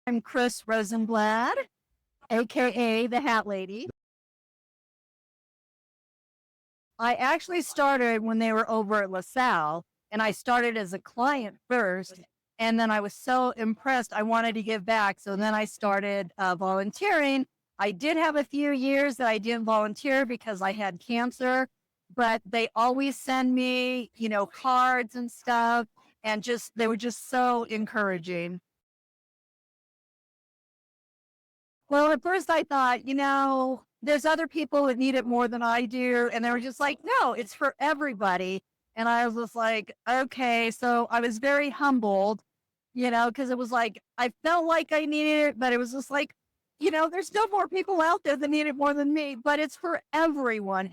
I'm Chris Rosenblad, aka the Hat Lady. I actually started when they were over at LaSalle, and I started as a client first. And then I was so impressed, I wanted to give back. So then I started volunteering. I did have a few years that I didn't volunteer because I had cancer, but they always send me, cards and stuff. And they were just so encouraging. Well, at first I thought, there's other people that need it more than I do. And they were just like, no, it's for everybody. And I was just like, okay. So I was very humbled, because it was like, I felt like I needed it, but it was just like, there's still more people out there that need it more than me, but it's for everyone.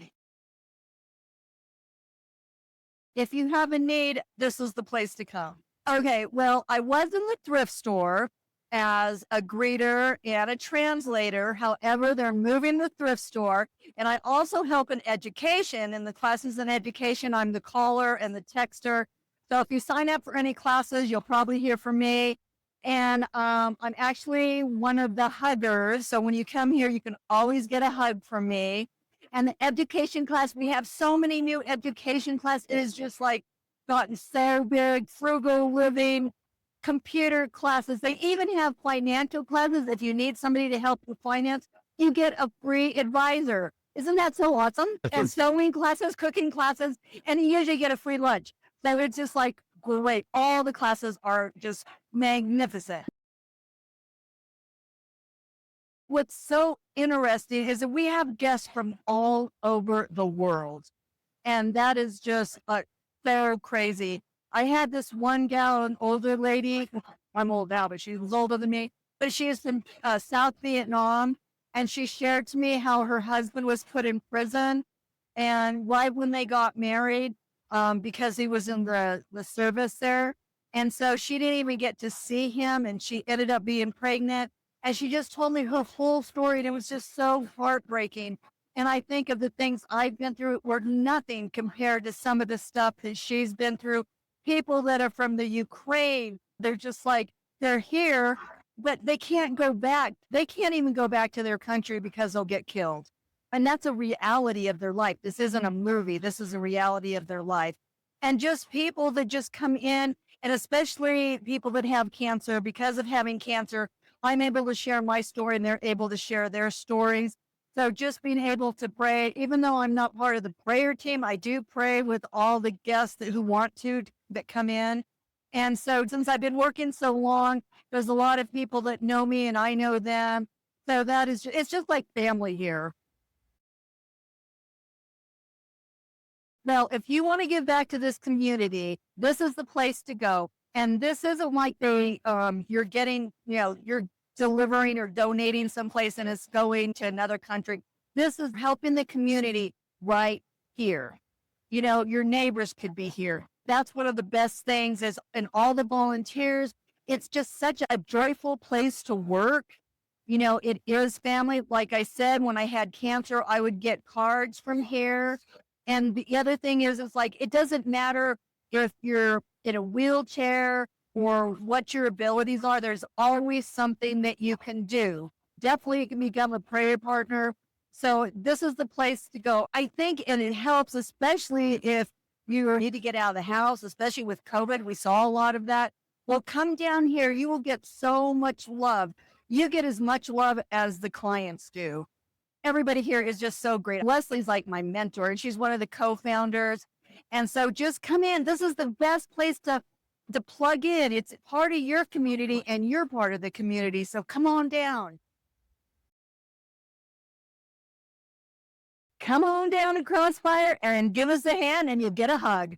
If you have a need, this is the place to come. Okay, well, I was in the thrift store as a greeter and a translator. However, they're moving the thrift store. And I also help in education. In the classes in education, I'm the caller and the texter. So if you sign up for any classes, you'll probably hear from me. And I'm actually one of the huggers. So when you come here, you can always get a hug from me. And the education class, we have so many new education classes. It is just like gotten so big, frugal living, computer classes. They even have financial classes. If you need somebody to help with finance, you get a free advisor. Isn't that so awesome? And sewing classes, cooking classes, and you usually get a free lunch. So it's just like great. All the classes are just magnificent. What's so interesting is that we have guests from all over the world. And that is just so crazy. I had this one gal, an older lady. I'm old now, but she was older than me. But she is from South Vietnam. And she shared to me how her husband was put in prison. And right when they got married, because he was in the service there. And so she didn't even get to see him. And she ended up being pregnant. And she just told me her whole story. And it was just so heartbreaking. And I think of the things I've been through were nothing compared to some of the stuff that she's been through. People that are from the Ukraine, they're just like, they're here, but they can't go back. They can't even go back to their country because they'll get killed. And that's a reality of their life. This isn't a movie. This is a reality of their life. And just people that just come in, and especially people that have cancer, because of having cancer, I'm able to share my story and they're able to share their stories. So just being able to pray, even though I'm not part of the prayer team, I do pray with all the guests who want that come in. And so since I've been working so long, there's a lot of people that know me and I know them. So it's just like family here. Now, if you want to give back to this community, this is the place to go. And this isn't like you're getting, you're delivering or donating someplace and it's going to another country. This is helping the community right here. Your neighbors could be here. That's one of the best things and all the volunteers, it's just such a joyful place to work. It is family. Like I said, when I had cancer, I would get cards from here. And the other thing is, it's like, it doesn't matter if you're in a wheelchair or what your abilities are. There's always something that you can do. Definitely you can become a prayer partner. So this is the place to go. I think, and it helps, especially if you need to get out of the house, especially with COVID. We saw a lot of that. Well, come down here. You will get so much love. You get as much love as the clients do. Everybody here is just so great. Leslie's like my mentor, and she's one of the co-founders. And so just come in. This is the best place to plug in. It's part of your community and you're part of the community. So come on down. Come on down to Crossfire and give us a hand and you'll get a hug.